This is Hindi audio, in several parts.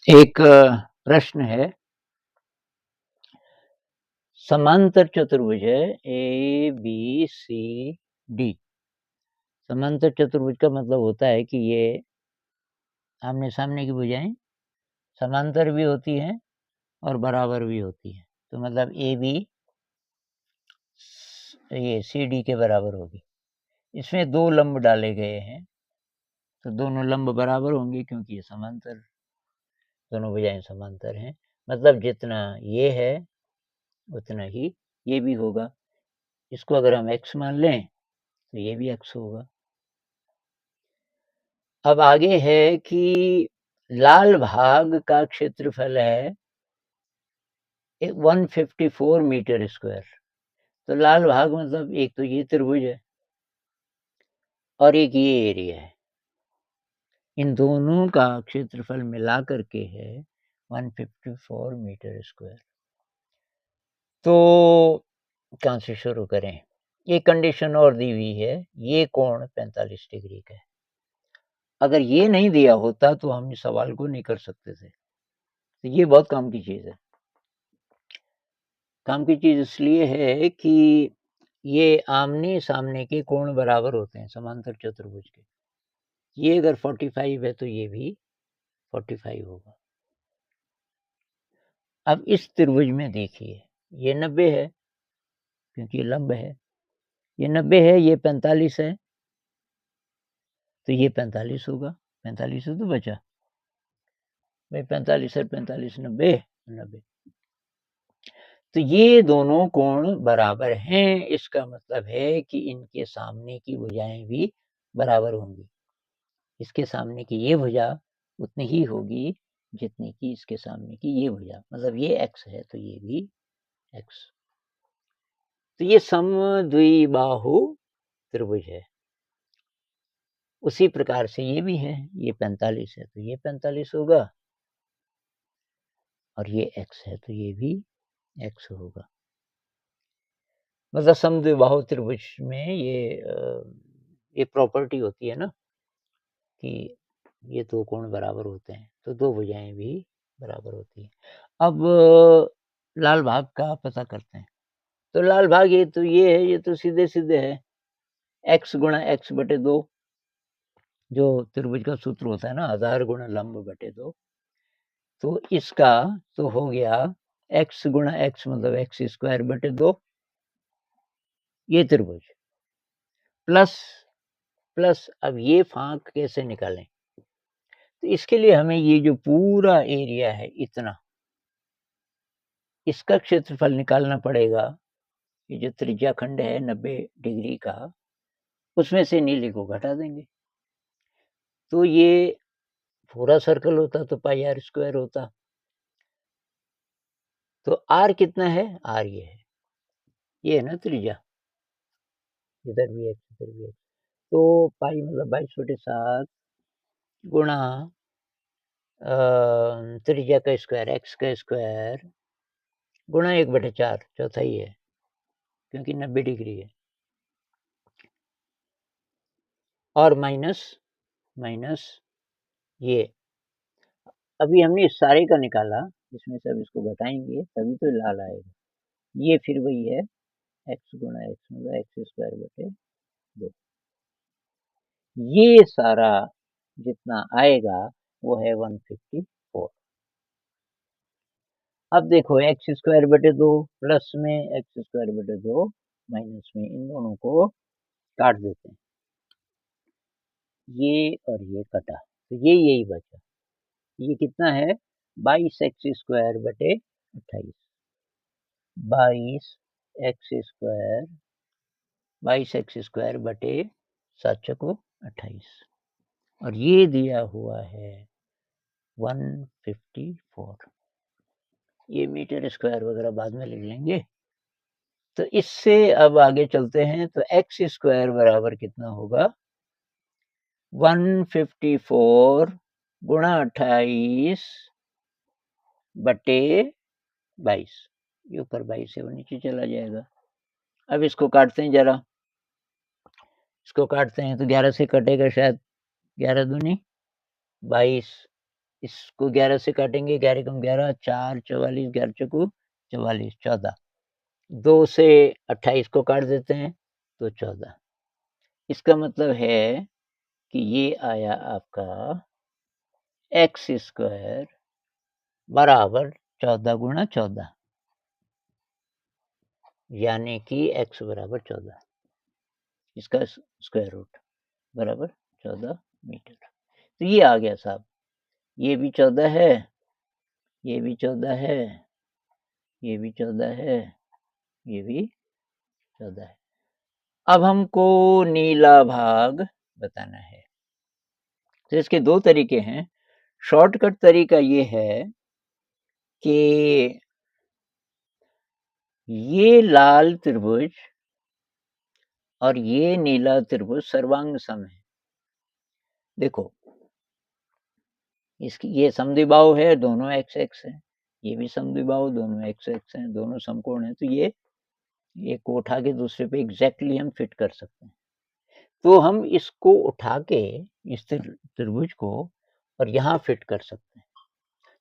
एक प्रश्न है, समांतर चतुर्भुज है ए बी सी डी। समांतर चतुर्भुज का मतलब होता है कि ये आमने सामने की भुजाएं समांतर भी होती हैं और बराबर भी होती हैं। तो मतलब ए बी ये सी डी के बराबर होगी। इसमें दो लंब डाले गए हैं तो दोनों लंब बराबर होंगे क्योंकि ये समांतर, दोनों भुजाएं समांतर हैं। मतलब जितना ये है उतना ही ये भी होगा। इसको अगर हम x मान लें तो ये भी x होगा। अब आगे है कि लाल भाग का क्षेत्रफल है 154 मीटर स्क्वायर। तो लाल भाग मतलब एक तो ये त्रिभुज है और एक ये एरिया है। इन दोनों का क्षेत्रफल मिला करके है 154 मीटर स्क्वायर। तो कहाँ से शुरू करें? ये कंडीशन और दी हुई है, ये कोण 45 डिग्री का है। अगर ये नहीं दिया होता तो हम इस सवाल को नहीं कर सकते थे। तो ये बहुत काम की चीज़ है। काम की चीज़ इसलिए है कि ये आमने-सामने के कोण बराबर होते हैं समांतर चतुर्भुज के। ये अगर 45 है तो ये भी 45 होगा। अब इस त्रिभुज में देखिए, ये 90 है क्योंकि ये लंब है। ये 90 है, ये 45 है, तो ये 45 होगा। 45 से तो बचा। भाई 45 और 45 90, 90। तो ये दोनों कोण बराबर हैं। इसका मतलब है कि इनके सामने की भुजाएं भी बराबर होंगी। इसके सामने की ये भुजा उतनी ही होगी जितनी की इसके सामने की ये भुजा। मतलब ये x है तो ये भी x। तो ये समद्विबाहु त्रिभुज है। उसी प्रकार से ये भी है, ये 45 है तो ये 45 होगा और ये x है तो ये भी x होगा। मतलब समद्विबाहु त्रिभुज में ये प्रॉपर्टी होती है ना कि ये दो कोण बराबर होते हैं तो दो भुजाएं भी बराबर होती हैं। अब लाल भाग का पता करते हैं। तो लाल भाग ये तो ये है, ये तो सीधे-सीधे है। x गुणा x बटे 2 जो त्रिभुज का सूत्र होता है ना, आधार गुणा लंब बटे 2। तो इसका तो हो गया x गुणा x मतलब x स्क्वायर बटे 2 ये त्रिभुज प्लस अब ये फाँक कैसे निकालें? तो इसके लिए हमें ये जो पूरा एरिया है इतना, इसका क्षेत्रफल निकालना पड़ेगा। ये जो त्रिज्याखंड है 90 डिग्री का, उसमें से नीले को घटा देंगे। तो ये पूरा सर्कल होता तो पाई आर स्क्वायर होता। तो आर कितना है? आर ये है ना त्रिज्या। इधर भी एक्स, इधर भी एक्स। तो पाई मतलब 22/7 गुणा त्रिज्या का स्क्वायर एक्स का स्क्वायर गुणा 1/4 चौथाई है क्योंकि 90 डिग्री है और माइनस ये। अभी हमने इस सारे का निकाला, इसमें से अब इसको घटाएंगे तभी तो लाल आएगा। ये फिर वही है एक्स गुणा एक्स मतलब एक्स स्क्वायर बटे 2। ये सारा जितना आएगा वो है 154। अब देखो एक्स स्क्वायर बटे 2 प्लस में एक्स स्क्वायर बटे 2 माइनस में, इन दोनों को काट देते हैं। ये और ये कटा तो ये यही बचा। ये कितना है? 22 एक्स स्क्वायर बटे 28। 22 एक्स स्क्वायर 22 एक्स स्क्वायर बटे 7 चौको 28 और ये दिया हुआ है 154। ये मीटर स्क्वायर वगैरह बाद में लिख लेंगे। तो इससे अब आगे चलते हैं तो एक्स स्क्वायर बराबर कितना होगा? 154 गुणा 28 बटे 22। ये ऊपर 22 है वो नीचे चला जाएगा। अब इसको काटते हैं जरा, इसको काटते हैं तो 11 से कटेगा शायद। 11 दूनी 22, इसको 11 से काटेंगे, 11 कम 11, 4 44, 11 चौको 44, 14। 2 से 28 को काट देते हैं तो 14। इसका मतलब है कि ये आया आपका एक्स स्क्वायर बराबर 14 गुणा 14, यानी कि x बराबर 14, इसका स्क्वायर रूट बराबर 14 मीटर। तो ये आ गया साहब, ये भी 14 है, ये भी 14 है, ये भी 14 है, ये भी 14 है। अब हमको नीला भाग बताना है। तो इसके दो तरीके हैं। शॉर्टकट तरीका ये है कि ये लाल त्रिभुज और ये नीला त्रिभुज सर्वांग सम है। देखो, इसकी ये समद्विबाहु है, दोनों एक्स एक्स है, ये भी समद्विबाहु, दोनों एक्स एक्स हैं, दोनों समकोण हैं। तो ये एक को उठा के दूसरे पे एग्जैक्टली हम फिट कर सकते हैं। तो हम इसको उठा के इस त्रिभुज को और यहाँ फिट कर सकते हैं।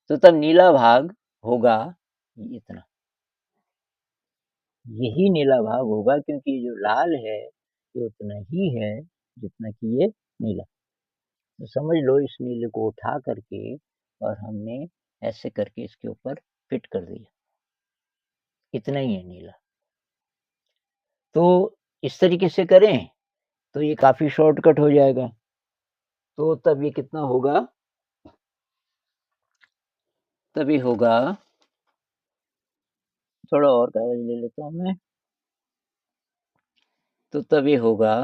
तो तब नीला भाग होगा इतना, यही नीला भाग होगा, क्योंकि जो लाल है ये उतना ही है जितना कि ये नीला। तो समझ लो, इस नीले को उठा करके और हमने ऐसे करके इसके ऊपर फिट कर दिया, इतना ही है नीला। तो इस तरीके से करें तो ये काफी शॉर्टकट हो जाएगा। तो तब ये कितना होगा, तभी होगा, थोड़ा और कागज ले लेता हूं मैं। तो तभी होगा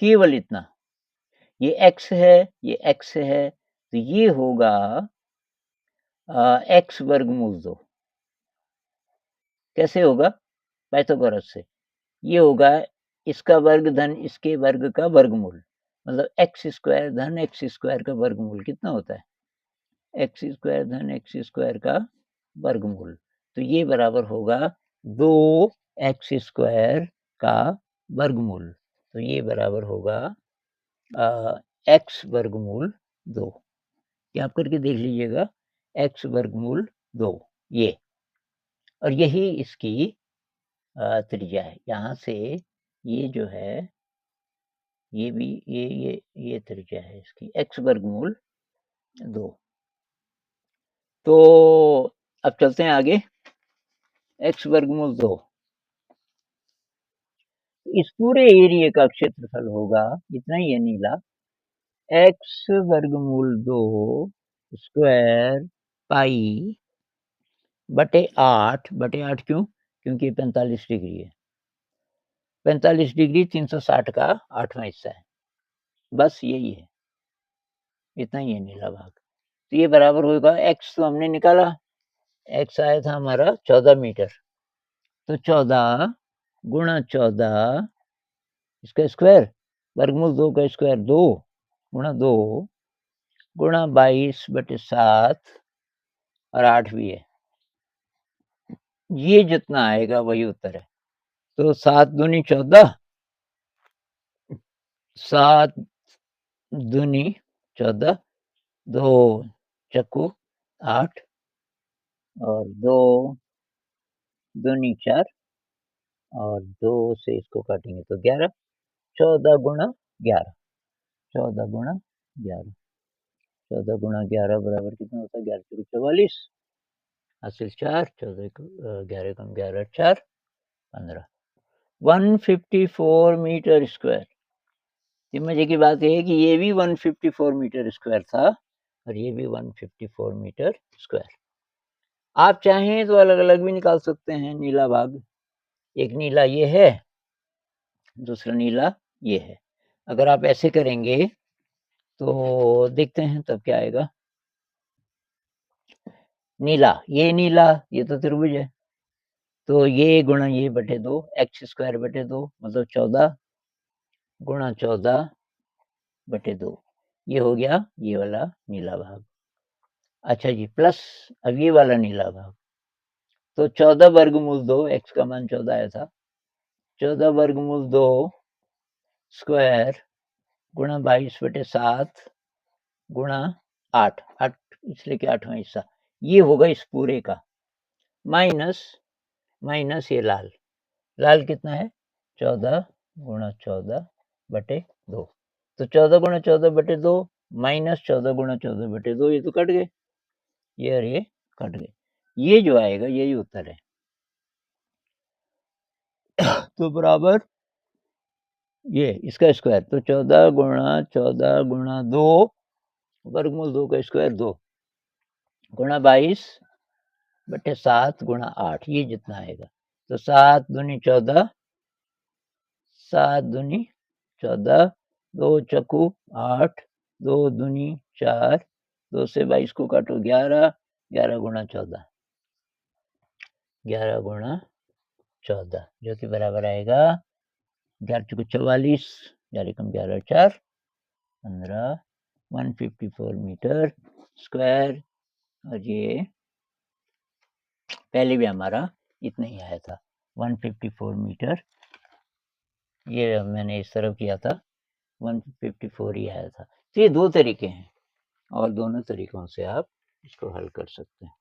केवल इतना, ये x है, ये x है, तो ये होगा x वर्गमूल 2। कैसे होगा? पाइथागोरस से। ये होगा इसका वर्ग धन इसके वर्ग का वर्गमूल, मतलब एक्स स्क्वायर धन एक्स स्क्वायर का वर्गमूल कितना होता है? एक्स स्क्वायर धन एक्स स्क्वायर का वर्गमूल। तो ये बराबर होगा 2x स्क्वायर का वर्गमूल। तो ये बराबर होगा x वर्गमूल 2। क्या आप करके देख लीजिएगा, x वर्गमूल 2 ये, और यही इसकी त्रिज्या है। यहाँ से ये जो है, ये भी ये त्रिज्या है इसकी, x वर्गमूल 2। तो अब चलते हैं आगे, x वर्गमूल 2, इस पूरे एरिया का क्षेत्रफल होगा इतना ही है नीला, x वर्गमूल 2 स्क्वायर पाई बटे 8, बटे 8 क्यों? क्योंकि 45 डिग्री है, 45 डिग्री 360 का 8वां हिस्सा है, बस यही है, इतना ही है नीला भाग। तो ये बराबर होगा, x तो हमने निकाला, x आया था हमारा 14 मीटर, तो 14 गुणा 14 इसका स्क्वायर, वर्गमूल 2 का स्क्वायर 2 गुणा 2 गुणा 22 बटे 7 और 8 भी है, ये जितना आएगा वही उत्तर है। तो 7 दूनी 14, 7 दूनी 14, 2 चक्कू 8 और 2 दूनी 4 और 2 से इसको काटेंगे तो 11, 14 गुणा 11, 14 गुणा 11, 14 गुणा 11 बराबर कितना होता है? 11 चौको 44, हासिल 4, 14 11 कम 11 4 15, 154 मीटर स्क्वायर। ये मजे की बात है कि ये भी 154 मीटर स्क्वायर था और ये भी 154 मीटर स्क्वायर। आप चाहें तो अलग अलग भी निकाल सकते हैं नीला भाग, एक नीला ये है, दूसरा नीला ये है। अगर आप ऐसे करेंगे तो देखते हैं तब क्या आएगा। नीला, ये तो त्रिभुज है, तो ये गुणा ये बटे 2, एक्स स्क्वायर बटे 2, मतलब 14 गुणा 14 बटे 2, ये हो गया ये वाला नीला भाग। अच्छा जी, प्लस अब ये वाला नीला भाग, तो 14 वर्गमूल 2, एक्स का मान 14 आया था, 14 वर्गमूल 2 स्क्वायर गुणा 22 बटे 7 गुणा 8 8 इसलिए कि 8वां हिस्सा ये होगा इस पूरे का, माइनस माइनस ये लाल, लाल कितना है 14 गुणा 14 बटे 2, तो 14 गुणा 14 बटे 2 माइनस 14 गुणा 14 बटे 2, ये तो कट गए, ये और ये कट गए, ये जो आएगा यही उत्तर है। तो बराबर ये इसका स्क्वायर, तो 14 गुणा 2 वर्गमूल 2 का स्क्वायर 2 गुणा 22 बटे 7 गुणा 8, ये जितना आएगा, तो 7 दूनी 14, 7 दूनी 14, 2 चक्कू 8, 2 दूनी 4, 2 से 22 को काटो 11, 11 गुणा 14, 11 गुणा 14 जो कि बराबर आएगा 11 चौको 44, 11 कम 11 4 15, 154 मीटर स्क्वायर, और ये पहले भी हमारा इतना ही आया था 154 मीटर, ये मैंने इस तरफ किया था 154 ही आया था। तो ये दो तरीके हैं और दोनों तरीकों से आप इसको हल कर सकते हैं।